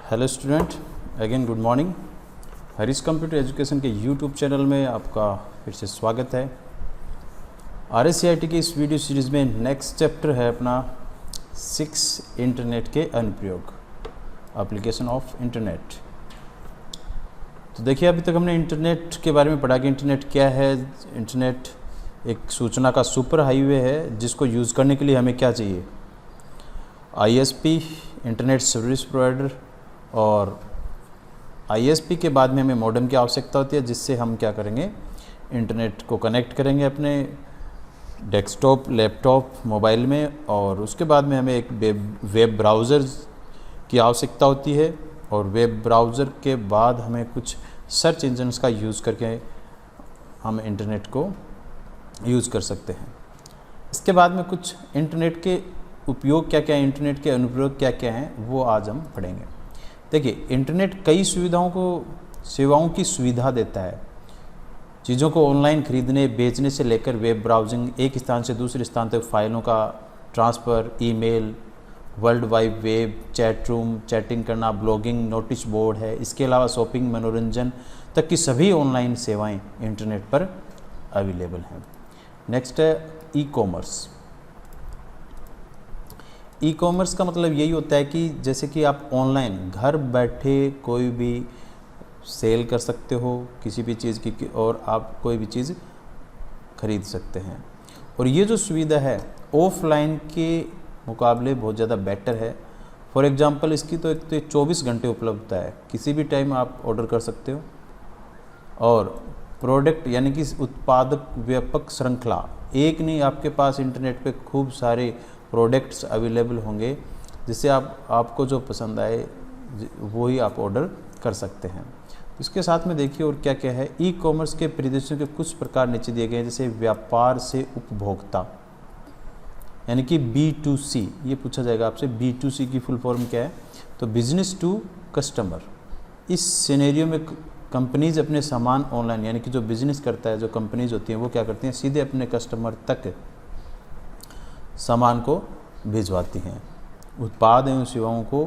Hello student, again good morning. Harish computer education के YouTube channel में आपका फिर से स्वागत है। RSCIT की इस वीडियो सीरीज़ में नेक्स्ट चैप्टर है अपना 6 इंटरनेट के अनुप्रयोग, एप्लीकेशन ऑफ इंटरनेट। तो देखिए, अभी तक हमने इंटरनेट के बारे में पढ़ा कि इंटरनेट क्या है। इंटरनेट एक सूचना का सुपर हाईवे है जिसको यूज़ करने के लिए हमें क्या चाहिए, ISP इंटरनेट सर्विस प्रोवाइडर, और ISP के बाद में हमें मॉडेम की आवश्यकता होती है जिससे हम क्या करेंगे, इंटरनेट को कनेक्ट करेंगे अपने डेस्कटॉप, लैपटॉप, मोबाइल में। और उसके बाद में हमें एक वेब ब्राउज़र की आवश्यकता होती है, और वेब ब्राउज़र के बाद हमें कुछ सर्च इंजन्स का यूज़ करके हम इंटरनेट को यूज़ कर सकते हैं। इसके बाद में कुछ इंटरनेट के उपयोग क्या क्या है, इंटरनेट के अनुप्रयोग क्या क्या हैं, वो आज हम पढ़ेंगे। देखिए, इंटरनेट कई सेवाओं की सुविधा देता है। चीज़ों को ऑनलाइन खरीदने बेचने से लेकर वेब ब्राउजिंग, एक स्थान से दूसरे स्थान तक फाइलों का transfer, email, world wide web, chat room, chatting करना, ब्लॉगिंग, नोटिस बोर्ड है। इसके अलावा शॉपिंग, मनोरंजन तक की सभी ऑनलाइन सेवाएं इंटरनेट पर अवेलेबल हैं। नेक्स्ट है ई कॉमर्स। ई कॉमर्स का मतलब यही होता है कि जैसे कि आप ऑनलाइन घर बैठे कोई भी सेल कर सकते हो किसी भी चीज़ की, और आप कोई भी चीज़ खरीद सकते हैं। और ये जो सुविधा है ऑफलाइन के मुकाबले बहुत ज़्यादा बेटर है। फॉर एग्जांपल, इसकी तो एक तो 24 घंटे उपलब्धता है, किसी भी टाइम आप ऑर्डर कर सकते हो। और प्रोडक्ट यानी कि उत्पादक व्यापक श्रृंखला, एक नहीं, आपके पास इंटरनेट पे खूब सारे प्रोडक्ट्स अवेलेबल होंगे जिससे आपको जो पसंद आए वो ही आप ऑर्डर कर सकते हैं। इसके साथ में देखिए और क्या क्या है। ई कॉमर्स के परिदृश्यों के कुछ प्रकार नीचे दिए गए हैं, जैसे व्यापार से उपभोक्ता यानी कि B2C। ये पूछा जाएगा आपसे, B2C की फुल फॉर्म क्या है, तो बिजनेस टू कस्टमर। इस सिनेरियो में कंपनीज अपने सामान ऑनलाइन, यानी कि जो बिजनेस करता है, जो कंपनीज होती हैं, वो क्या करती हैं, सीधे अपने कस्टमर तक सामान को भिजवाती हैं। उत्पाद एवं सेवाओं को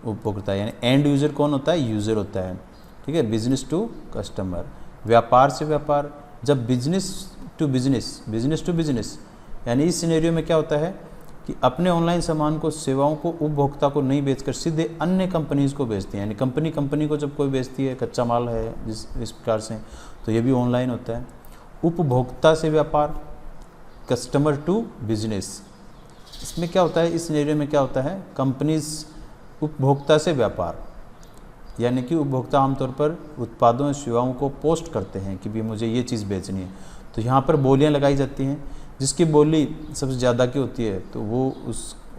उपभोक्ता, यानी एंड यूज़र कौन होता है, यूज़र होता है। ठीक है, बिजनेस टू कस्टमर। व्यापार से व्यापार, जब बिजनेस टू बिजनेस, यानी इस सिनेरियो में क्या होता है कि अपने ऑनलाइन सामान को, सेवाओं को उपभोक्ता को नहीं बेचकर सीधे अन्य कंपनीज़ को बेचती हैं। यानी कंपनी को जब कोई बेचती है, कच्चा माल है इस प्रकार से, तो ये भी ऑनलाइन होता है। उपभोक्ता से व्यापार, कस्टमर टू बिजनेस, इसमें क्या होता है, इस सिनेरियो में क्या होता है, कंपनीज उपभोक्ता से व्यापार, यानी कि उपभोक्ता आमतौर पर उत्पादों और सेवाओं को पोस्ट करते हैं कि भी मुझे ये चीज़ बेचनी है, तो यहाँ पर बोलियाँ लगाई जाती हैं। जिसकी बोली सबसे ज़्यादा की होती है तो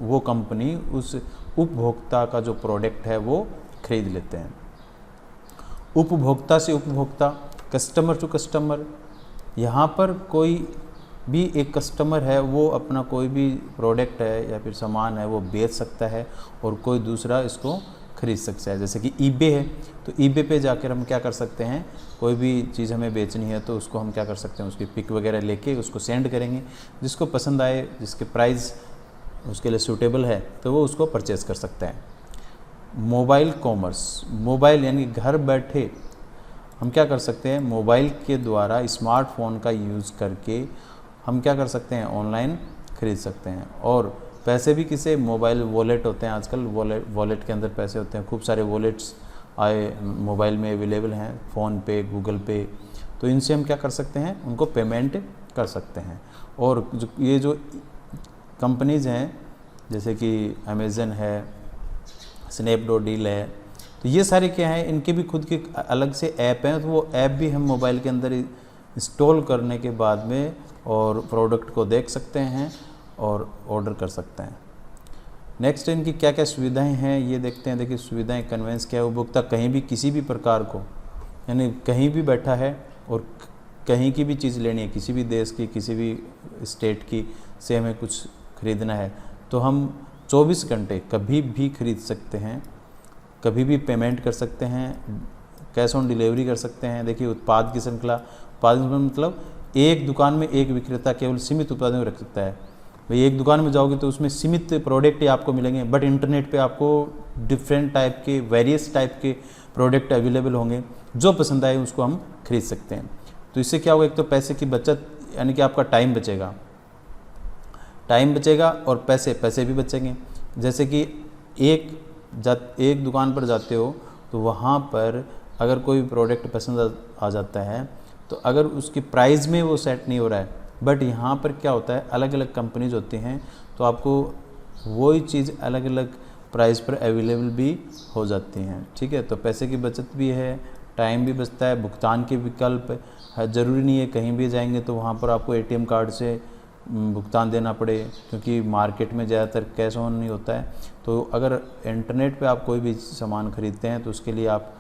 वो कंपनी उस उपभोक्ता का जो प्रोडक्ट है वो खरीद लेते हैं। उपभोक्ता से उपभोक्ता, कस्टमर टू कस्टमर, यहाँ पर कोई भी एक कस्टमर है, वो अपना कोई भी प्रोडक्ट है या फिर सामान है वो बेच सकता है और कोई दूसरा इसको खरीद सकता है। जैसे कि eBay है, तो eBay पे जाकर हम क्या कर सकते हैं, कोई भी चीज़ हमें बेचनी है तो उसको हम क्या कर सकते हैं, उसकी पिक वगैरह लेके उसको सेंड करेंगे, जिसको पसंद आए, जिसके प्राइस उसके लिए सूटेबल है तो वो उसको परचेज़ कर सकता है। मोबाइल कॉमर्स, मोबाइल यानी घर बैठे हम क्या कर सकते हैं, मोबाइल के द्वारा स्मार्टफोन का यूज़ करके हम क्या कर सकते हैं, ऑनलाइन खरीद सकते हैं। और पैसे भी किसे, मोबाइल वॉलेट होते हैं आजकल, वॉलेट के अंदर पैसे होते हैं। खूब सारे वॉलेट्स आए मोबाइल में अवेलेबल हैं, फ़ोन पे, गूगल पे, तो इनसे हम क्या कर सकते हैं, उनको पेमेंट कर सकते हैं। और ये जो कंपनीज़ हैं जैसे कि अमेज़न है, स्नैपडील है, तो ये सारे क्या हैं, इनके भी खुद के अलग से ऐप हैं, तो वो ऐप भी हम मोबाइल के अंदर इंस्टॉल करने के बाद में और प्रोडक्ट को देख सकते हैं और ऑर्डर कर सकते हैं। नेक्स्ट इनकी क्या क्या सुविधाएं हैं ये देखते हैं। देखिए, सुविधाएं, कन्वेंस क्या है, उपभोक्ता कहीं भी किसी भी प्रकार को, यानी कहीं भी बैठा है और कहीं की भी चीज़ लेनी है, किसी भी देश की, किसी भी स्टेट की से हमें कुछ खरीदना है तो हम 24 घंटे कभी भी खरीद सकते हैं, कभी भी पेमेंट कर सकते हैं, कैश ऑन डिलीवरी कर सकते हैं। देखिए, उत्पाद की श्रृंखला, उत्पाद मतलब एक दुकान में एक विक्रेता केवल सीमित उत्पादों को रख सकता है। भाई एक दुकान में जाओगे तो उसमें सीमित प्रोडक्ट ही आपको मिलेंगे, बट इंटरनेट पे आपको डिफरेंट टाइप के, वेरियस टाइप के प्रोडक्ट अवेलेबल होंगे, जो पसंद आए उसको हम खरीद सकते हैं। तो इससे क्या होगा, एक तो पैसे की बचत, यानी कि आपका टाइम बचेगा और पैसे भी बचेंगे। जैसे कि एक दुकान पर जाते हो तो वहाँ पर अगर कोई प्रोडक्ट पसंद आ जाता है तो अगर उसकी प्राइस में वो सेट नहीं हो रहा है, बट यहाँ पर क्या होता है, अलग अलग कंपनीज होती हैं तो आपको वही चीज़ अलग अलग प्राइस पर अवेलेबल भी हो जाती हैं। ठीक है, तो पैसे की बचत भी है, टाइम भी बचता है, भुगतान के विकल्प है। ज़रूरी नहीं है कहीं भी जाएंगे तो वहाँ पर आपको ATM कार्ड से भुगतान देना पड़े, क्योंकि मार्केट में ज़्यादातर कैश ऑन नहीं होता है। तो अगर इंटरनेट पे आप कोई भी सामान खरीदते हैं तो उसके लिए आप,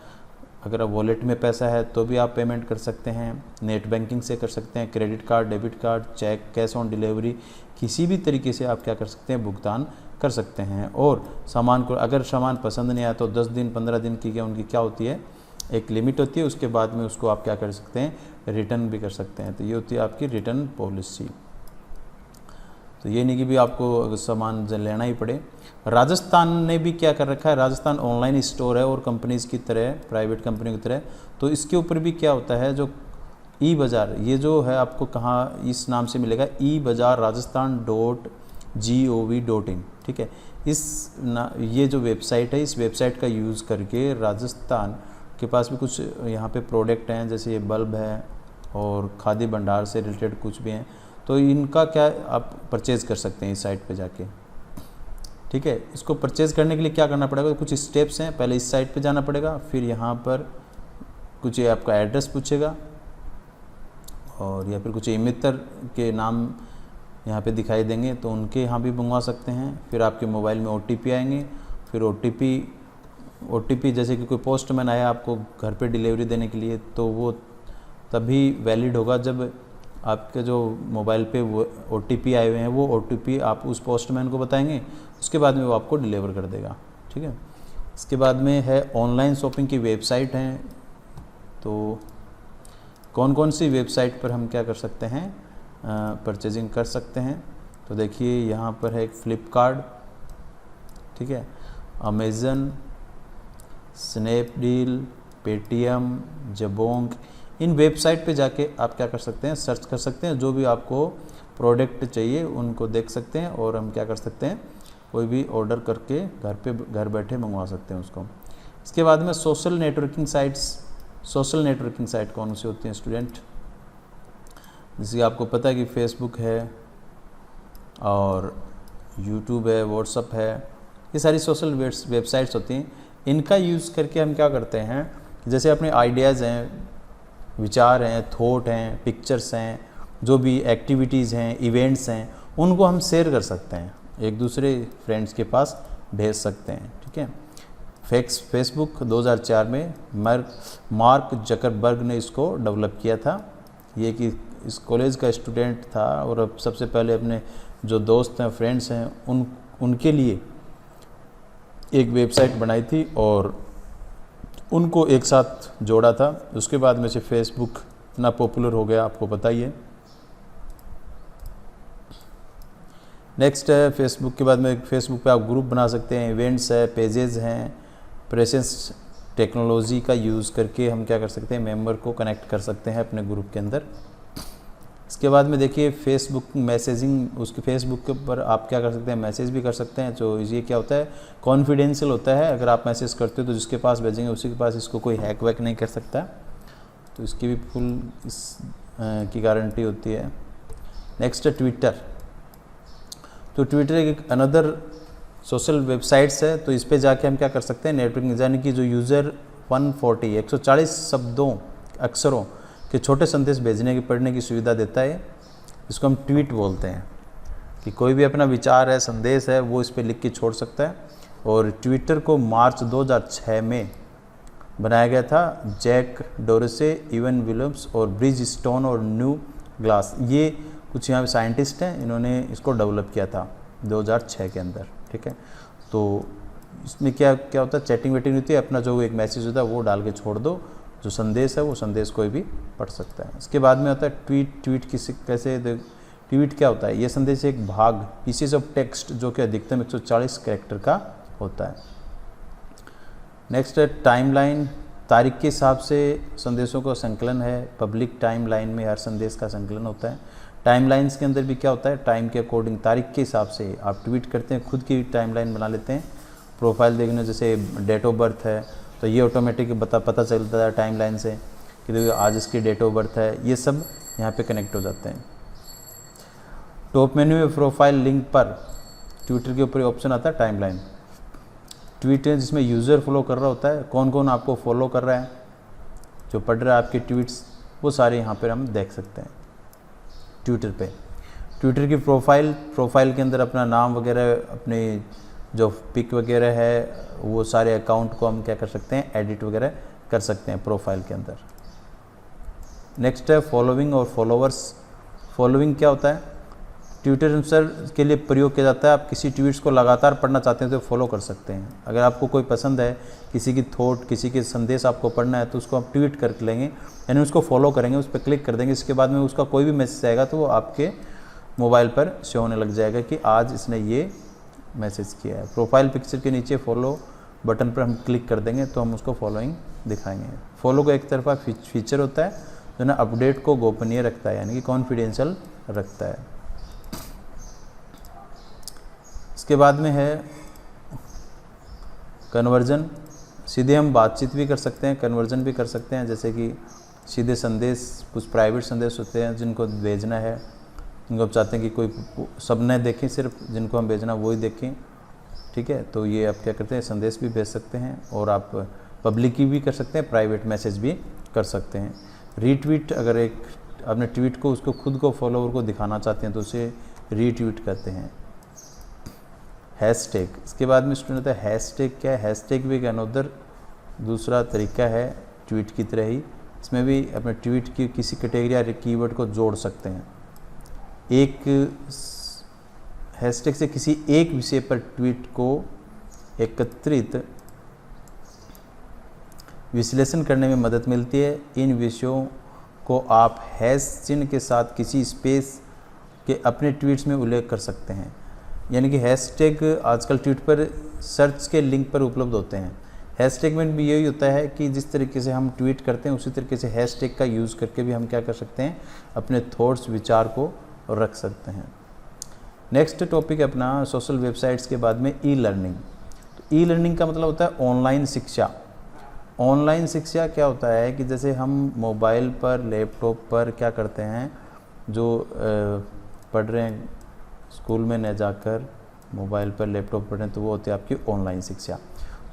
अगर वॉलेट में पैसा है तो भी आप पेमेंट कर सकते हैं, नेट बैंकिंग से कर सकते हैं, credit card, debit card, cheque, cash on delivery, किसी भी तरीके से आप क्या कर सकते हैं, भुगतान कर सकते हैं। और सामान को, अगर सामान पसंद नहीं आया तो 10 दिन 15 दिन की उनकी क्या होती है, एक लिमिट होती है, उसके बाद में उसको आप क्या कर सकते हैं, रिटर्न भी कर सकते हैं। तो ये होती है आपकी रिटर्न पॉलिसी। तो ये नहीं कि भी आपको सामान लेना ही पड़े। राजस्थान ने भी क्या कर रखा है, राजस्थान ऑनलाइन स्टोर है और कंपनीज़ की तरह, प्राइवेट कंपनी की तरह, तो इसके ऊपर भी क्या होता है, जो ई बाज़ार, ये जो है आपको कहाँ इस नाम से मिलेगा, ebazaar.rajasthan.gov.in। ठीक है, ये जो वेबसाइट है, इस वेबसाइट का यूज़ करके राजस्थान के पास भी कुछ यहाँ पे प्रोडक्ट हैं, जैसे ये बल्ब है और खाद्य भंडार से रिलेटेड कुछ भी हैं, तो इनका क्या आप परचेज़ कर सकते हैं इस साइट पे जाके। ठीक है, इसको परचेज़ करने के लिए क्या करना पड़ेगा, कुछ स्टेप्स हैं। पहले इस साइट पे जाना पड़ेगा, फिर यहाँ पर कुछ ये आपका एड्रेस पूछेगा और या फिर कुछ मित्र के नाम यहाँ पे दिखाई देंगे तो उनके यहाँ भी मंगवा सकते हैं। फिर आपके मोबाइल में OTP आएंगे, फिर OTP जैसे कि कोई पोस्टमैन आया आपको घर पे डिलीवरी देने के लिए, तो वो तभी वैलिड होगा जब आपके जो मोबाइल पे वो OTP आए हुए हैं, वो OTP आप उस पोस्टमैन को बताएंगे, उसके बाद में वो आपको डिलीवर कर देगा। ठीक है, इसके बाद में है ऑनलाइन शॉपिंग की वेबसाइट हैं। तो कौन कौन सी वेबसाइट पर हम क्या कर सकते हैं, परचेजिंग कर सकते हैं। तो देखिए यहाँ पर है एक फ्लिपकार्ट, ठीक है, अमेज़न, स्नैपडील, पेटीएम, जबोंग, इन वेबसाइट पे जाके आप क्या कर सकते हैं, सर्च कर सकते हैं, जो भी आपको प्रोडक्ट चाहिए उनको देख सकते हैं और हम क्या कर सकते हैं, कोई भी ऑर्डर करके घर बैठे मंगवा सकते हैं उसको। इसके बाद में सोशल नेटवर्किंग साइट कौन सी होती हैं स्टूडेंट, जैसे आपको पता है कि फेसबुक है और यूट्यूब है, व्हाट्सअप है, ये सारी सोशल वेबसाइट्स होती हैं। इनका यूज़ करके हम क्या करते हैं, जैसे अपने आइडियाज़ हैं, विचार हैं, थॉट हैं, पिक्चर्स हैं, जो भी एक्टिविटीज़ हैं, इवेंट्स हैं, उनको हम शेयर कर सकते हैं, एक दूसरे फ्रेंड्स के पास भेज सकते हैं। ठीक है, फेसबुक 2004 में मार्क जकरबर्ग ने इसको डेवलप किया था। ये कि इस कॉलेज का स्टूडेंट था और अब सबसे पहले अपने जो दोस्त हैं, फ्रेंड्स हैं, उनके लिए एक वेबसाइट बनाई थी और उनको एक साथ जोड़ा था। उसके बाद में से फेसबुक इतना पॉपुलर हो गया, आपको पता ही है। नेक्स्ट है फेसबुक के बाद में, फेसबुक पे आप ग्रुप बना सकते हैं, इवेंट्स है, पेजेस हैं, प्रेजेंस टेक्नोलॉजी का यूज़ करके हम क्या कर सकते हैं, मेंबर को कनेक्ट कर सकते हैं अपने ग्रुप के अंदर। इसके बाद में देखिए फेसबुक मैसेजिंग, उसके फेसबुक के ऊपर आप क्या कर सकते हैं, मैसेज भी कर सकते हैं। तो ये क्या होता है, कॉन्फिडेंशियल होता है, अगर आप मैसेज करते हो तो जिसके पास भेजेंगे उसी के पास इसको कोई हैक वैक नहीं कर सकता, तो इसकी भी फुल की गारंटी होती है। नेक्स्ट है ट्विटर। तो ट्विटर एक अनदर सोशल वेबसाइट्स है, तो इस पे जाके हम क्या कर सकते हैं, नेटवर्किंग, यानी कि जो यूज़र 140 शब्दों अक्षरों के छोटे संदेश भेजने की पढ़ने की सुविधा देता है, इसको हम ट्वीट बोलते हैं, कि कोई भी अपना विचार है, संदेश है, वो इस पे लिख के छोड़ सकता है। और ट्विटर को मार्च 2006 में बनाया गया था जैक डोरसे, इवन विलियम्स और ब्रिज स्टोन और न्यू ग्लास, ये कुछ यहाँ साइंटिस्ट हैं, इन्होंने इसको डेवलप किया था 2006 के अंदर। ठीक है, तो इसमें क्या होता है, चैटिंग वेटिंग होती है, अपना जो एक मैसेज होता है वो डाल के छोड़ दो, जो संदेश है वो संदेश कोई भी पढ़ सकता है। इसके बाद में होता है ट्वीट किसी कैसे ट्वीट क्या होता है? ये संदेश एक भाग, पीसेस ऑफ टेक्स्ट, जो कि अधिकतम 140 कैरेक्टर का होता है। नेक्स्ट है टाइमलाइन, तारीख के हिसाब से संदेशों का संकलन है। पब्लिक टाइमलाइन में हर संदेश का संकलन होता है। टाइमलाइंस के अंदर भी क्या होता है? टाइम के अकॉर्डिंग, तारीख के हिसाब से आप ट्वीट करते हैं, खुद की टाइमलाइन बना लेते हैं। प्रोफाइल देखने, जैसे डेट ऑफ बर्थ है तो ये ऑटोमेटिक पता चलता है टाइमलाइन से कि देखो आज इसकी डेट ऑफ बर्थ है। ये सब यहाँ पे कनेक्ट हो जाते हैं। टॉप मेन्यू में प्रोफाइल लिंक पर ट्विटर के ऊपर ऑप्शन आता है टाइमलाइन। ट्वीट है जिसमें यूज़र फॉलो कर रहा होता है, कौन कौन आपको फॉलो कर रहा है, जो पढ़ रहा है आपके ट्वीट्स, वो सारे यहाँ पर हम देख सकते हैं ट्विटर पे। ट्विटर की प्रोफाइल के अंदर अपना नाम वगैरह, अपने जो पिक वगैरह है, वो सारे अकाउंट को हम क्या कर सकते हैं? एडिट वगैरह कर सकते हैं प्रोफाइल के अंदर। नेक्स्ट है फॉलोइंग और फॉलोवर्स। फॉलोइंग क्या होता है? ट्विटर यूजर के लिए प्रयोग किया जाता है। आप किसी ट्वीट्स को लगातार पढ़ना चाहते हैं तो फॉलो कर सकते हैं। अगर आपको कोई पसंद है, किसी की थॉट, किसी के संदेश आपको पढ़ना है, तो उसको आप ट्वीट कर लेंगे, यानी उसको फॉलो करेंगे, उस पर क्लिक कर देंगे। इसके बाद में उसका कोई भी मैसेज आएगा तो वो आपके मोबाइल पर शो होने लग जाएगा कि आज इसने ये मैसेज किया है। प्रोफाइल पिक्चर के नीचे फॉलो बटन पर हम क्लिक कर देंगे तो हम उसको फॉलोइंग दिखाएंगे। फॉलो का एक तरफा फीचर होता है जो ना अपडेट को गोपनीय रखता है, यानी कि कॉन्फिडेंशियल रखता है। इसके बाद में है कन्वर्जन। सीधे हम बातचीत भी कर सकते हैं, कन्वर्जन भी कर सकते हैं। जैसे कि सीधे संदेश, कुछ प्राइवेट संदेश होते हैं जिनको भेजना है, जिनको आप चाहते हैं कि कोई सब न देखें, सिर्फ जिनको हम भेजना वही देखें, ठीक है। तो ये आप क्या करते हैं? संदेश भी भेज सकते हैं, और आप पब्लिक की भी कर सकते हैं, प्राइवेट मैसेज भी कर सकते हैं। रीट्वीट, अगर एक अपने ट्वीट को उसको खुद को फॉलोवर को दिखाना चाहते हैं तो उसे रीट्वीट करते हैं। हैशटैग, इसके बाद में स्टूडेंट होता है हैशटैग। क्या है? हैशटैग भी एक अनदर दूसरा तरीका है ट्वीट की तरह ही। इसमें भी अपने ट्वीट की किसी कैटेगरी या कीवर्ड को जोड़ सकते हैं। एक हैशटैग से किसी एक विषय पर ट्वीट को एकत्रित विश्लेषण करने में मदद मिलती है। इन विषयों को आप हैश चिन्ह के साथ किसी स्पेस के अपने ट्वीट्स में उल्लेख कर सकते हैं। यानी कि हैशटैग आजकल ट्वीट पर सर्च के लिंक पर उपलब्ध होते हैं। हैशटैग में भी यही होता है कि जिस तरीके से हम ट्वीट करते हैं उसी तरीके से हैशटैग का यूज़ करके भी हम क्या कर सकते हैं? अपने थॉट्स, विचार को रख सकते हैं। नेक्स्ट टॉपिक है अपना सोशल वेबसाइट्स के बाद में ई लर्निंग। तो ई लर्निंग का मतलब होता है ऑनलाइन शिक्षा। ऑनलाइन शिक्षा क्या होता है कि जैसे हम मोबाइल पर, लैपटॉप पर क्या करते हैं, जो पढ़ रहे हैं स्कूल में न जाकर मोबाइल पर, लैपटॉप पर, तो वो होती है आपकी ऑनलाइन शिक्षा।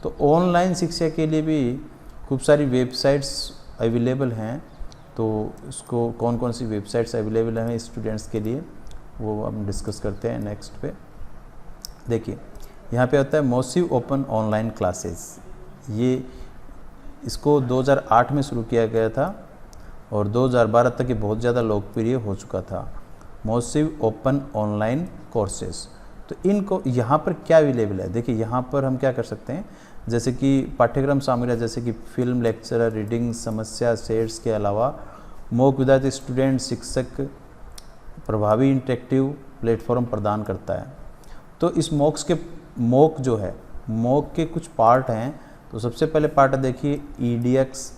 तो ऑनलाइन शिक्षा के लिए भी खूब सारी वेबसाइट्स अवेलेबल हैं। तो इसको कौन कौन सी वेबसाइट्स अवेलेबल हैं स्टूडेंट्स के लिए, वो हम डिस्कस करते हैं नेक्स्ट पे। देखिए यहाँ पे होता है मोसिव ओपन ऑनलाइन क्लासेस। ये इसको 2008 में शुरू किया गया था और 2012 तक ये बहुत ज़्यादा लोकप्रिय हो चुका था। मोसिव ओपन ऑनलाइन कोर्सेस। तो इनको यहाँ पर क्या अवेलेबल है? देखिए यहाँ पर हम क्या कर सकते हैं, जैसे कि पाठ्यक्रम सामग्री जैसे कि फिल्म, लेक्चर, रीडिंग, समस्या सेट्स के अलावा मॉक विद्यार्थी स्टूडेंट शिक्षक प्रभावी इंटरेक्टिव प्लेटफॉर्म प्रदान करता है। तो इस मॉक जो है, मॉक के कुछ पार्ट हैं। तो सबसे पहले पार्ट देखिए EDX,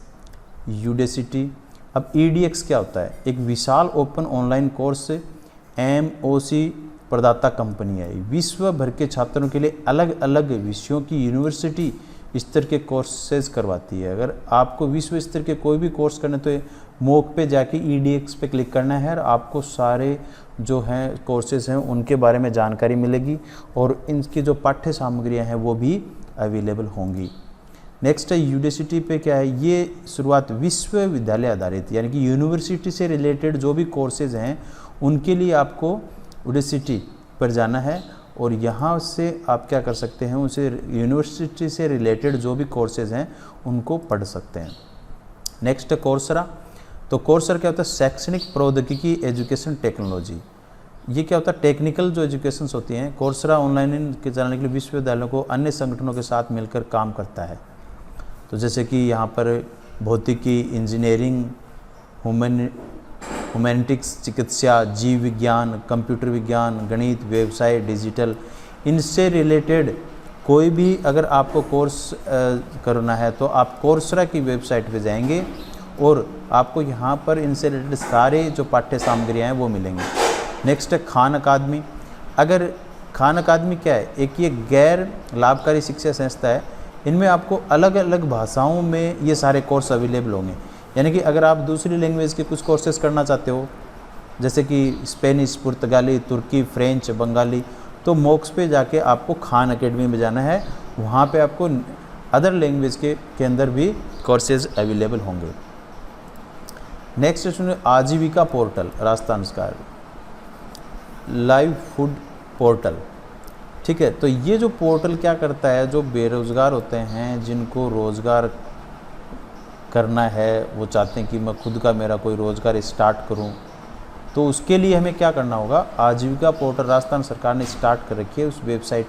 यूडेसिटी। अब EDX क्या होता है? एक विशाल ओपन ऑनलाइन कोर्स MOOC प्रदाता कंपनी है। विश्व भर के छात्रों के लिए अलग अलग विषयों की यूनिवर्सिटी स्तर के कोर्सेज करवाती है। अगर आपको विश्व स्तर के कोई भी कोर्स करने तो मॉक पे जाके EDX पे क्लिक करना है और आपको सारे जो हैं कोर्सेज हैं उनके बारे में जानकारी मिलेगी और इनकी जो पाठ्य सामग्रियाँ हैं वो भी अवेलेबल होंगी। नेक्स्ट है यूडेसिटी पे। क्या है? ये शुरुआत विश्वविद्यालय आधारित, यानी कि यूनिवर्सिटी से रिलेटेड जो भी कोर्सेज हैं उनके लिए आपको यूडेसिटी पर जाना है और यहाँ से आप क्या कर सकते हैं, उसे यूनिवर्सिटी से रिलेटेड जो भी कोर्सेज हैं उनको पढ़ सकते हैं। नेक्स्ट है कोर्सरा। तो कोर्सरा क्या होता है? शैक्षणिक प्रौद्योगिकी एजुकेशन टेक्नोलॉजी। ये क्या होता है? टेक्निकल जो एजुकेशंस होती हैं। कोर्सरा ऑनलाइन के चलाने के लिए विश्वविद्यालयों को अन्य संगठनों के साथ मिलकर काम करता है। तो जैसे कि यहाँ पर भौतिकी, इंजीनियरिंग, ह्यूमैनिटिक्स, चिकित्सा, जीव विज्ञान, कंप्यूटर विज्ञान, गणित, व्यवसाय, डिजिटल, इनसे रिलेटेड कोई भी अगर आपको कोर्स करना है तो आप कोर्सरा की वेबसाइट पे जाएंगे और आपको यहाँ पर इनसे रिलेटेड सारे जो पाठ्य सामग्रियाँ हैं वो मिलेंगी। नेक्स्ट है खान अकादमी। अगर खान अकादमी क्या है, एक ये गैर लाभकारी शिक्षा संस्था है, इनमें आपको अलग अलग भाषाओं में ये सारे कोर्स अवेलेबल होंगे। यानी कि अगर आप दूसरी लैंग्वेज के कुछ कोर्सेज करना चाहते हो, जैसे कि स्पेनिश, पुर्तगाली, तुर्की, फ्रेंच, बंगाली, तो मोक्स पे जाके आपको खान एकेडमी में जाना है। वहाँ पे आपको अदर लैंग्वेज के अंदर भी कोर्सेज अवेलेबल होंगे। नेक्स्ट है आजीविका पोर्टल, राजस्थान सरकार लाइव फूड पोर्टल। ठीक है, तो ये जो पोर्टल क्या करता है, जो बेरोज़गार होते हैं, जिनको रोज़गार करना है, वो चाहते हैं कि मैं खुद का मेरा कोई रोज़गार स्टार्ट करूं, तो उसके लिए हमें क्या करना होगा, आजीविका पोर्टल राजस्थान सरकार ने स्टार्ट कर रखी है उस वेबसाइट,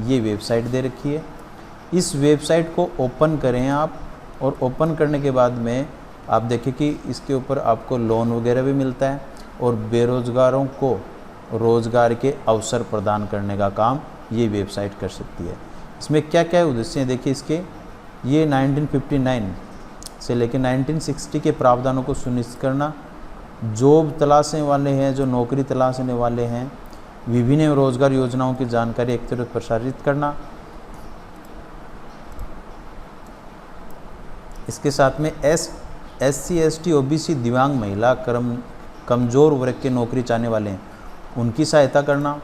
ये वेबसाइट दे रखी है। इस वेबसाइट को ओपन करें आप, और ओपन करने के बाद में आप देखें कि इसके ऊपर आपको लोन वगैरह भी मिलता है और बेरोज़गारों को रोज़गार के अवसर प्रदान करने का काम ये वेबसाइट कर सकती है। इसमें क्या क्या उद्देश्य हैं देखिए इसके, ये 1959 से लेकर 1960 के प्रावधानों को सुनिश्चित करना, जॉब तलाशने वाले हैं, जो नौकरी तलाशने वाले हैं, विभिन्न रोजगार योजनाओं की जानकारी एक तरफ प्रसारित करना। इसके साथ में SC ST OBC दिव्यांग महिला कमज़ोर वर्ग के नौकरी चाहने वाले हैं उनकी सहायता करना,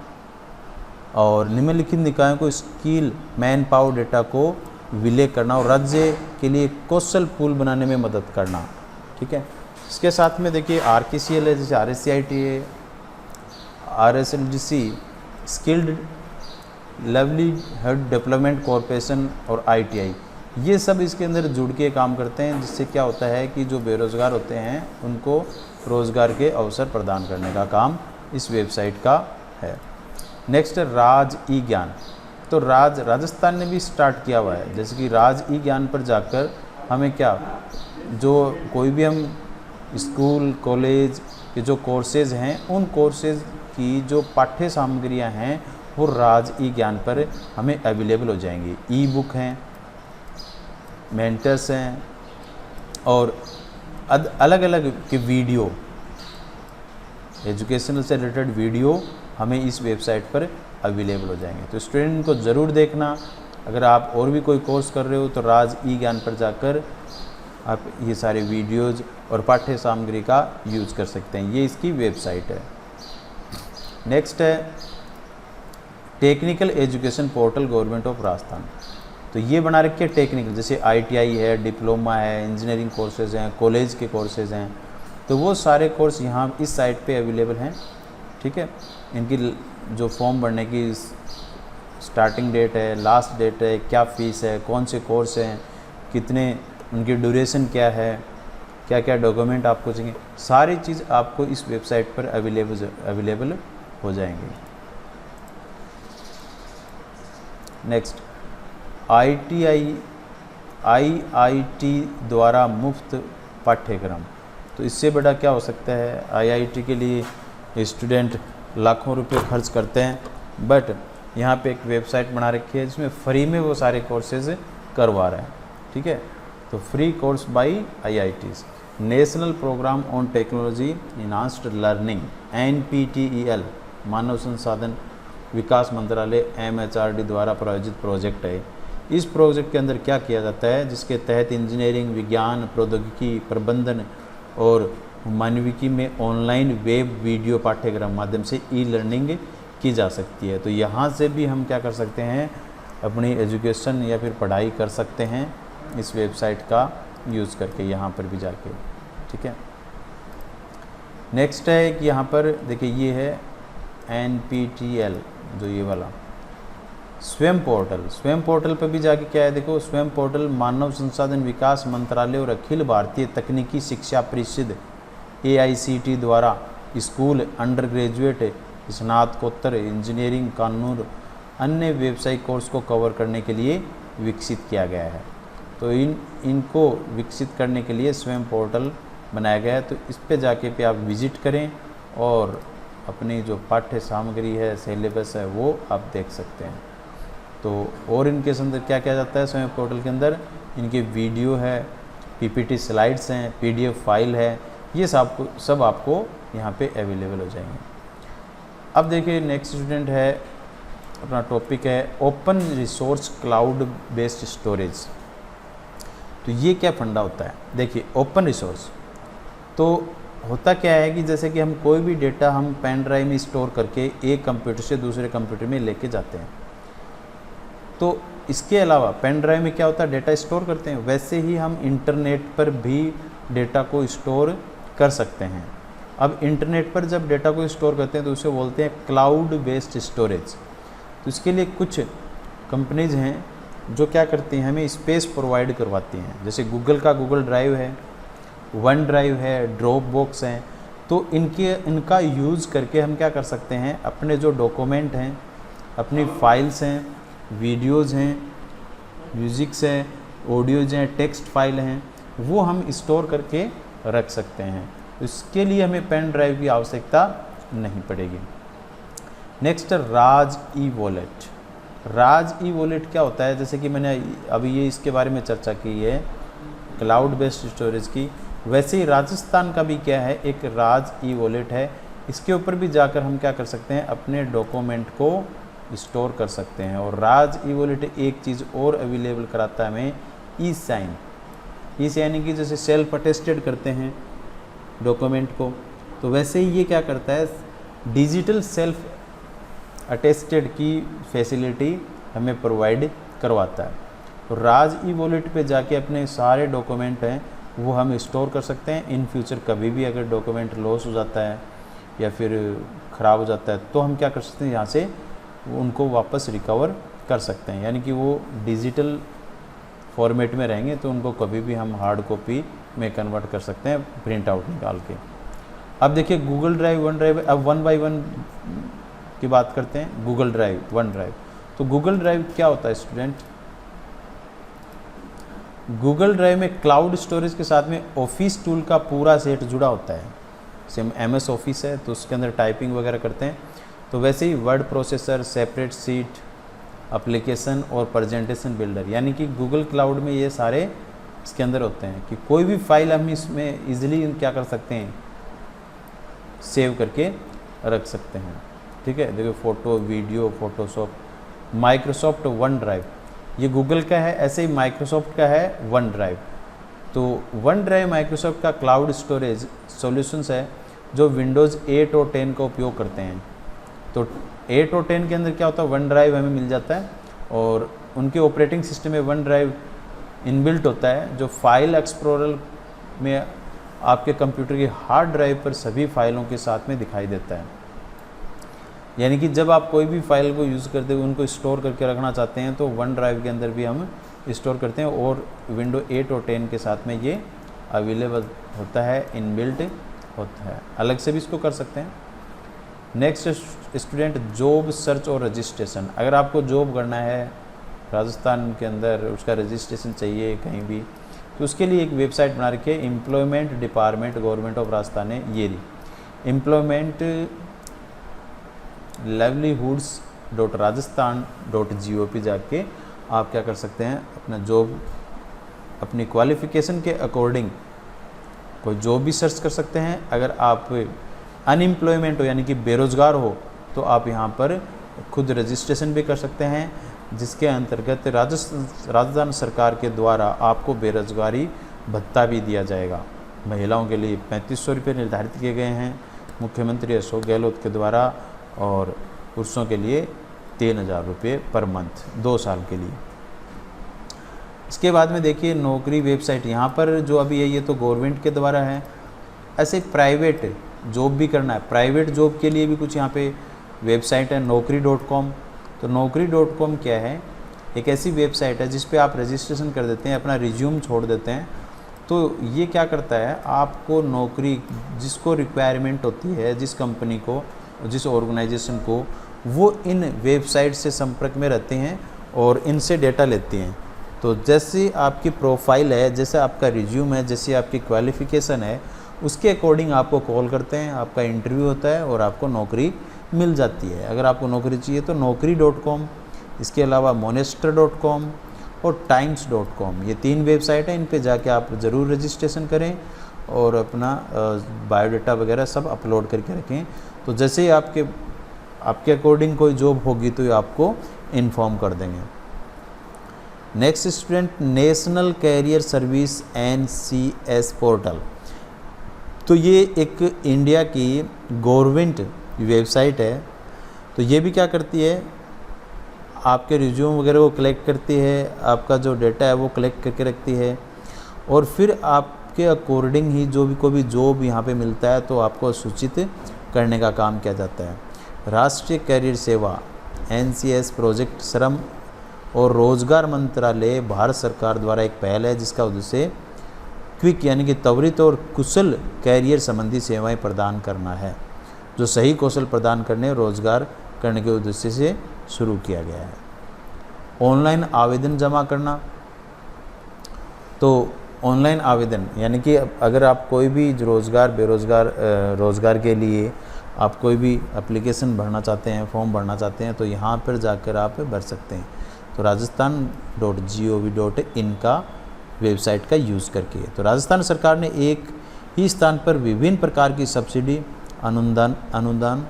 और निम्नलिखित निकायों को स्किल मैन पावर डेटा को विलय करना और राज्य के लिए कौशल पूल बनाने में मदद करना। ठीक है, इसके साथ में देखिए RKCL है, जैसे RSCIT है, RSLGC skilled livelihood development corporation और ITI, ये सब इसके अंदर जुड़ के काम करते हैं, जिससे क्या होता है कि जो बेरोज़गार होते हैं उनको रोज़गार के अवसर प्रदान करने का काम इस वेबसाइट का है। नेक्स्ट है राज ई ज्ञान। तो राजस्थान ने भी स्टार्ट किया हुआ है, जैसे कि राज ई ज्ञान पर जाकर हमें क्या, जो कोई भी हम स्कूल कॉलेज के जो कोर्सेज़ हैं उन कोर्सेज़ की जो पाठ्य सामग्रियाँ हैं वो राज ई ज्ञान पर हमें अवेलेबल हो जाएंगी। ई बुक हैं, मेंटर्स हैं, और अलग अलग के वीडियो, एजुकेशनल से रिलेटेड वीडियो हमें इस वेबसाइट पर अवेलेबल हो जाएंगे। तो स्टूडेंट को ज़रूर देखना। अगर आप और भी कोई कोर्स कर रहे हो तो राज ई ज्ञान पर जाकर आप ये सारे वीडियोज़ और पाठ्य सामग्री का यूज़ कर सकते हैं, ये इसकी वेबसाइट है। नेक्स्ट है technical education portal government of Rajasthan. तो ये बना रखी है टेक्निकल, जैसे ITI है, डिप्लोमा है, इंजीनियरिंग कोर्सेज़ हैं, कॉलेज के कोर्सेज़ हैं, तो वो सारे कोर्स यहाँ इस साइट पे अवेलेबल हैं। ठीक है, इनकी जो फॉर्म भरने की स्टार्टिंग डेट है, लास्ट डेट है, क्या फ़ीस है, कौन से कोर्स हैं, कितने उनकी ड्यूरेशन क्या है, क्या क्या डॉक्यूमेंट आपको चाहिए, सारी चीज़ आपको इस वेबसाइट पर अवेलेबल हो जाएंगे। नेक्स्ट IIT द्वारा मुफ्त पाठ्यक्रम। तो इससे बड़ा क्या हो सकता है, IIT के लिए स्टूडेंट लाखों रुपए खर्च करते हैं, बट यहाँ पे एक वेबसाइट बना रखी है जिसमें फ्री में वो सारे कोर्सेज करवा रहा है। ठीक है, तो free course by IITs, national programme on technology enhanced learning NPTEL मानव संसाधन विकास मंत्रालय MHRD द्वारा प्रायोजित प्रोजेक्ट है। इस प्रोजेक्ट के अंदर क्या किया जाता है, जिसके तहत इंजीनियरिंग, विज्ञान, प्रौद्योगिकी, प्रबंधन और मानविकी में ऑनलाइन वेब वीडियो पाठ्यक्रम माध्यम से ई-लर्निंग की जा सकती है। तो यहाँ से भी हम क्या कर सकते हैं, अपनी एजुकेशन या फिर पढ़ाई कर सकते हैं इस वेबसाइट का यूज़ करके, यहाँ पर भी जाके। ठीक है, नेक्स्ट है कि यहाँ पर देखिए ये है NPTEL, जो ये वाला स्वयं पोर्टल पर भी जाके क्या है, देखो स्वयं पोर्टल मानव संसाधन विकास मंत्रालय और अखिल भारतीय तकनीकी शिक्षा परिषद AICT द्वारा स्कूल, अंडर ग्रेजुएट, स्नातकोत्तर, इंजीनियरिंग, कानून, अन्य व्यावसायिक कोर्स को कवर करने के लिए विकसित किया गया है। तो इनको विकसित करने के लिए स्वयं पोर्टल बनाया गया है। तो इस पे जाके पे आप विजिट करें और अपनी जो पाठ्य सामग्री है, सिलेबस है, वो आप देख सकते हैं। तो और इनके अंदर क्या क्या जाता है स्वयं पोर्टल के अंदर, इनके वीडियो है, पीपीटी स्लाइड्स हैं, पीडीएफ फाइल है, ये सब आपको यहाँ पे अवेलेबल हो जाएंगे। अब देखिए नेक्स्ट स्टूडेंट है, अपना टॉपिक है open resource cloud based storage. तो ये क्या फंडा होता है? देखिए ओपन रिसोर्स तो होता क्या है कि जैसे कि हम कोई भी डेटा हम पेन ड्राइव में स्टोर करके एक कंप्यूटर से दूसरे कंप्यूटर में लेके जाते हैं। तो इसके अलावा पेन ड्राइव में क्या होता है, डेटा स्टोर करते हैं, वैसे ही हम इंटरनेट पर भी डेटा को स्टोर कर सकते हैं। अब इंटरनेट पर जब डेटा को स्टोर करते हैं तो उसे बोलते हैं क्लाउड बेस्ड स्टोरेज। तो इसके लिए कुछ कंपनीज हैं जो क्या करती हैं, हमें स्पेस प्रोवाइड करवाती हैं। जैसे गूगल का गूगल ड्राइव है, वन ड्राइव है, ड्रॉप बॉक्स हैं। तो इनका यूज़ करके हम क्या कर सकते हैं, अपने जो डॉक्यूमेंट हैं, अपनी फाइल्स हैं, वीडियोज़ हैं, म्यूज़िक्स हैं, ऑडियोज़ हैं, टेक्स्ट फाइल हैं, वो हम स्टोर करके रख सकते हैं। इसके लिए हमें पेन ड्राइव की आवश्यकता नहीं पड़ेगी। नेक्स्ट राज ई वॉलेट। राज ई वॉलेट क्या होता है, जैसे कि मैंने अभी ये इसके बारे में चर्चा की है क्लाउड बेस्ड स्टोरेज की, वैसे ही राजस्थान का भी क्या है, एक राज ई वॉलेट है। इसके ऊपर भी जाकर हम क्या कर सकते हैं, अपने डॉक्यूमेंट को स्टोर कर सकते हैं। और राज ई वॉलेट एक चीज़ और अवेलेबल कराता है हमें, ई साइन। ई साइन की जैसे सेल्फ अटेस्टेड करते हैं डॉक्यूमेंट को, तो वैसे ही ये क्या करता है, डिजिटल सेल्फ अटेस्टेड की फैसिलिटी हमें प्रोवाइड करवाता है। तो राज ई वॉलेट पे जाके अपने सारे डॉक्यूमेंट हैं वो हम स्टोर कर सकते हैं। इन फ्यूचर कभी भी अगर डॉक्यूमेंट लॉस हो जाता है या फिर ख़राब हो जाता है तो हम क्या कर सकते हैं, यहाँ से उनको वापस रिकवर कर सकते हैं। यानी कि वो डिजिटल फॉर्मेट में रहेंगे तो उनको कभी भी हम हार्ड कॉपी में कन्वर्ट कर सकते हैं प्रिंट आउट निकाल के। अब देखिए गूगल ड्राइव, वन ड्राइव, अब 1 बाय 1 की बात करते हैं। Google drive, one drive. तो गूगल ड्राइव क्या होता है स्टूडेंट, गूगल ड्राइव में क्लाउड स्टोरेज के साथ में ऑफिस टूल का पूरा सेट जुड़ा होता है। जैसे MS ऑफिस है तो उसके अंदर टाइपिंग वगैरह करते हैं, तो वैसे ही word processor, spreadsheet, application और प्रेजेंटेशन बिल्डर, यानी कि गूगल क्लाउड में ये सारे इसके अंदर होते हैं कि कोई भी फाइल हम इसमें इजीली क्या कर सकते हैं, सेव करके रख सकते हैं। ठीक है, देखिए photo, video, Photoshop. Microsoft one drive, ये गूगल का है, ऐसे ही माइक्रोसॉफ्ट का है वन ड्राइव। तो वन ड्राइव माइक्रोसॉफ्ट का क्लाउड स्टोरेज सॉल्यूशंस है जो विंडोज़ 8 और 10 का उपयोग करते हैं। तो 8 और 10 के अंदर क्या होता है, वन ड्राइव हमें मिल जाता है और उनके ऑपरेटिंग सिस्टम में वन ड्राइव इनबिल्ट होता है, जो फाइल एक्सप्लोरर में आपके कंप्यूटर की हार्ड ड्राइव पर सभी फाइलों के साथ में दिखाई देता है। यानी कि जब आप कोई भी फाइल को यूज़ करते हुए उनको स्टोर करके रखना चाहते हैं तो वन ड्राइव के अंदर भी हम स्टोर करते हैं और विंडो 8 और 10 के साथ में ये अवेलेबल होता है, इनबिल्ट होता है। अलग से भी इसको कर सकते हैं। नेक्स्ट स्टूडेंट, जॉब सर्च और रजिस्ट्रेशन। अगर आपको जॉब करना है राजस्थान के अंदर, उसका रजिस्ट्रेशन चाहिए कहीं भी, तो उसके लिए एक वेबसाइट बना रखी है employment department government of Rajasthan है। ये रही एम्प्लॉयमेंट livelihoods.rajasthan.gov जाके आप क्या कर सकते हैं, अपना जॉब अपनी क्वालिफ़िकेशन के अकॉर्डिंग कोई जॉब भी सर्च कर सकते हैं। अगर आप अनएम्प्लॉयमेंट हो यानी कि बेरोज़गार हो तो आप यहाँ पर खुद रजिस्ट्रेशन भी कर सकते हैं, जिसके अंतर्गत राजस्थान सरकार के द्वारा आपको बेरोज़गारी भत्ता भी दिया जाएगा। महिलाओं के लिए 3500 रुपये निर्धारित किए गए हैं मुख्यमंत्री अशोक गहलोत के द्वारा, और पुरुषों के लिए 3000 रुपये पर मंथ 2 साल के लिए। इसके बाद में देखिए नौकरी वेबसाइट, यहाँ पर जो अभी है ये तो गवर्नमेंट के द्वारा है। ऐसे प्राइवेट जॉब भी करना है, प्राइवेट जॉब के लिए भी कुछ यहाँ पे वेबसाइट है naukri.com। तो naukri.com क्या है, एक ऐसी वेबसाइट है जिस पे आप रजिस्ट्रेशन कर देते हैं, अपना रिज्यूम छोड़ देते हैं, तो ये क्या करता है, आपको नौकरी जिसको रिक्वायरमेंट होती है, जिस कंपनी को, जिस ऑर्गेनाइजेशन को, वो इन वेबसाइट से संपर्क में रहते हैं और इनसे डेटा लेते हैं। तो जैसे आपकी प्रोफाइल है, जैसे आपका रिज्यूम है, जैसे आपकी क्वालिफ़िकेशन है, उसके अकॉर्डिंग आपको कॉल करते हैं, आपका इंटरव्यू होता है और आपको नौकरी मिल जाती है। अगर आपको नौकरी चाहिए तो naukri.com, इसके अलावा monster.com और times.com, ये 3 वेबसाइट हैं। इन पे जाके आप ज़रूर रजिस्ट्रेशन करें और अपना बायोडाटा वगैरह सब अपलोड करके रखें। तो जैसे ही आपके अकॉर्डिंग कोई जॉब होगी तो ये आपको इन्फॉर्म कर देंगे। Next student, national career service NCS portal. तो ये एक इंडिया की गवर्नमेंट वेबसाइट है। तो ये भी क्या करती है, आपके रिज्यूम वगैरह को कलेक्ट करती है, आपका जो डेटा है वो कलेक्ट करके रखती है और फिर आपके अकॉर्डिंग ही जो भी कोई भी जॉब यहाँ पे मिलता है तो आपको सूचित करने का काम किया जाता है। राष्ट्रीय कैरियर सेवा NCS प्रोजेक्ट श्रम और रोजगार मंत्रालय भारत सरकार द्वारा एक पहल है जिसका उद्देश्य क्विक यानी कि त्वरित और कुशल कैरियर संबंधी सेवाएं प्रदान करना है, जो सही कौशल प्रदान करने और रोजगार करने के उद्देश्य से शुरू किया गया है। ऑनलाइन आवेदन जमा करना। तो ऑनलाइन आवेदन यानी कि अगर आप कोई भी रोज़गार के लिए आप कोई भी एप्लीकेशन भरना चाहते हैं, फॉर्म भरना चाहते हैं तो यहाँ पर जाकर आप भर सकते हैं। तो rajasthan.gov.in का वेबसाइट का यूज़ करके। तो राजस्थान सरकार ने एक ही स्थान पर विभिन्न प्रकार की सब्सिडी, अनुदान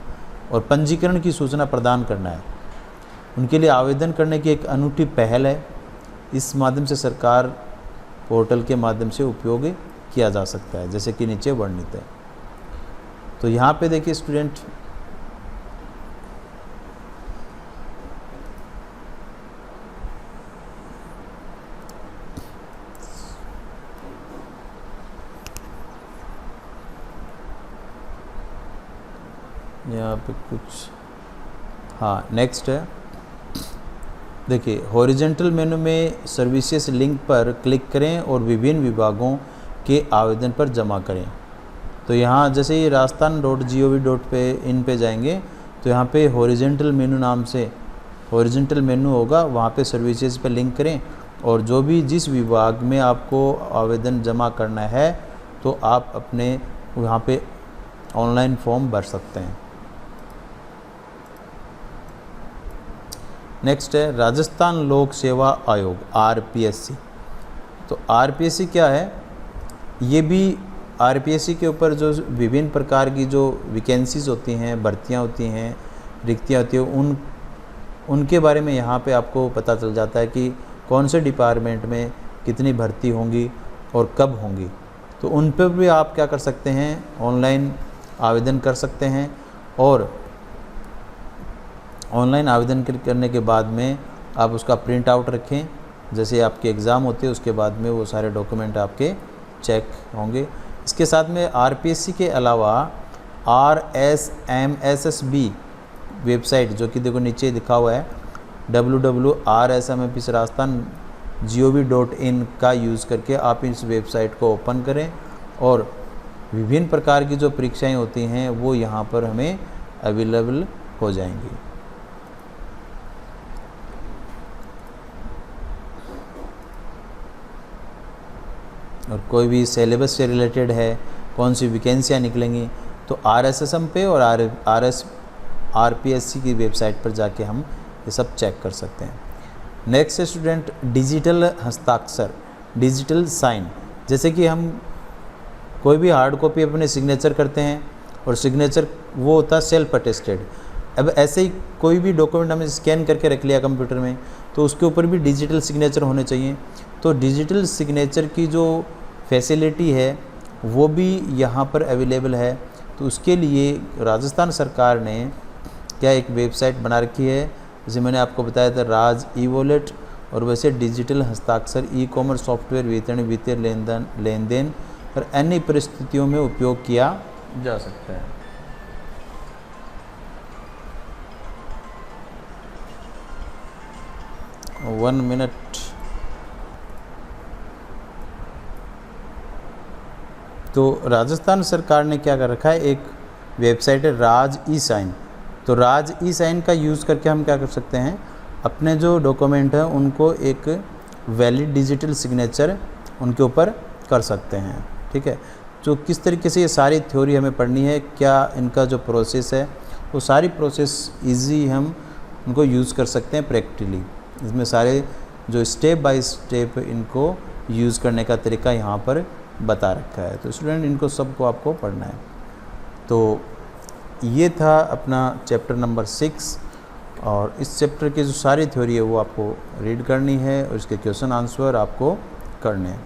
और पंजीकरण की सूचना प्रदान करना है, उनके लिए आवेदन करने की एक अनूठी पहल है। इस माध्यम से सरकार पोर्टल के माध्यम से उपयोग किया जा सकता है, जैसे कि नीचे वर्णित है। तो यहाँ पे देखिए स्टूडेंट, यहाँ पे कुछ, हाँ नेक्स्ट है, देखिए हॉरिजेंटल मेनू में सर्विसेज लिंक पर क्लिक करें और विभिन्न विभागों के आवेदन पर जमा करें। तो यहाँ जैसे ही राजस्थान.gov.in पे जाएंगे तो यहाँ पे हॉरिजेंटल मेनू नाम से हॉरिजेंटल मेनू होगा, वहाँ पे सर्विसेज पे लिंक करें और जो भी जिस विभाग में आपको आवेदन जमा करना है तो आप अपने वहाँ पे ऑनलाइन फॉर्म भर सकते हैं। नेक्स्ट है राजस्थान लोक सेवा आयोग RPSC। तो RPSC क्या है, ये भी RPSC के ऊपर जो विभिन्न प्रकार की जो वैकेंसीज होती हैं, भर्तियां होती हैं, रिक्तियां होती हैं, उनके बारे में यहाँ पे आपको पता चल जाता है कि कौन से डिपार्टमेंट में कितनी भर्ती होंगी और कब होंगी। तो उन पर भी आप क्या कर सकते हैं, ऑनलाइन आवेदन कर सकते हैं और ऑनलाइन आवेदन करने के बाद में आप उसका प्रिंट आउट रखें। जैसे आपके एग्ज़ाम होते हैं उसके बाद में वो सारे डॉक्यूमेंट आपके चेक होंगे। इसके साथ में RPSC के अलावा RSMSSB वेबसाइट, जो कि देखो नीचे दिखा हुआ है www.rsmsrajasthan.gov.in का यूज़ करके आप इस वेबसाइट को ओपन करें और विभिन्न प्रकार की जो परीक्षाएं होती हैं वो यहाँ पर हमें अवेलेबल हो जाएंगी। और कोई भी सिलेबस से रिलेटेड है, कौन सी वैकेंसियाँ निकलेंगी, तो RSSM पे और RPSC की वेबसाइट पर जाके हम ये सब चेक कर सकते हैं। नेक्स्ट स्टूडेंट, डिजिटल हस्ताक्षर, डिजिटल साइन। जैसे कि हम कोई भी हार्ड कॉपी अपने सिग्नेचर करते हैं और सिग्नेचर वो होता है सेल्फ अटेस्टेड। अब ऐसे ही कोई भी डॉक्यूमेंट हमने स्कैन करके रख लिया कंप्यूटर में तो उसके ऊपर भी डिजिटल सिग्नेचर होने चाहिए। तो डिजिटल सिग्नेचर की जो फैसिलिटी है वो भी यहाँ पर अवेलेबल है। तो उसके लिए राजस्थान सरकार ने क्या एक वेबसाइट बना रखी है, जैसे मैंने आपको बताया था राज ई-वॉलेट, और वैसे डिजिटल हस्ताक्षर ई-कॉमर्स सॉफ्टवेयर वितरण, वित्तीय लेन देन और अन्य परिस्थितियों में उपयोग किया जा सकता है। One minute. तो राजस्थान सरकार ने क्या कर रखा है, एक वेबसाइट है राज ई साइन। तो राज ई साइन का यूज़ करके हम क्या कर सकते हैं, अपने जो डॉक्यूमेंट हैं उनको एक वैलिड डिजिटल सिग्नेचर उनके ऊपर कर सकते हैं। ठीक है, जो किस तरीके से ये सारी थ्योरी हमें पढ़नी है, क्या इनका जो प्रोसेस है वो सारी प्रोसेस इजी हम उनको यूज़ कर सकते हैं प्रैक्टिकली। इसमें सारे जो स्टेप बाय स्टेप इनको यूज़ करने का तरीका यहाँ पर बता रखा है। तो स्टूडेंट इनको सबको आपको पढ़ना है। तो ये था अपना चैप्टर नंबर 6 और इस चैप्टर की जो सारी थ्योरी है वो आपको रीड करनी है और इसके क्वेश्चन आंसर आपको करने हैं,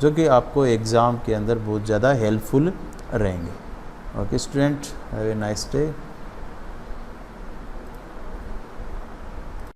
जो कि आपको एग्ज़ाम के अंदर बहुत ज़्यादा हेल्पफुल रहेंगे। Okay student, have a nice day.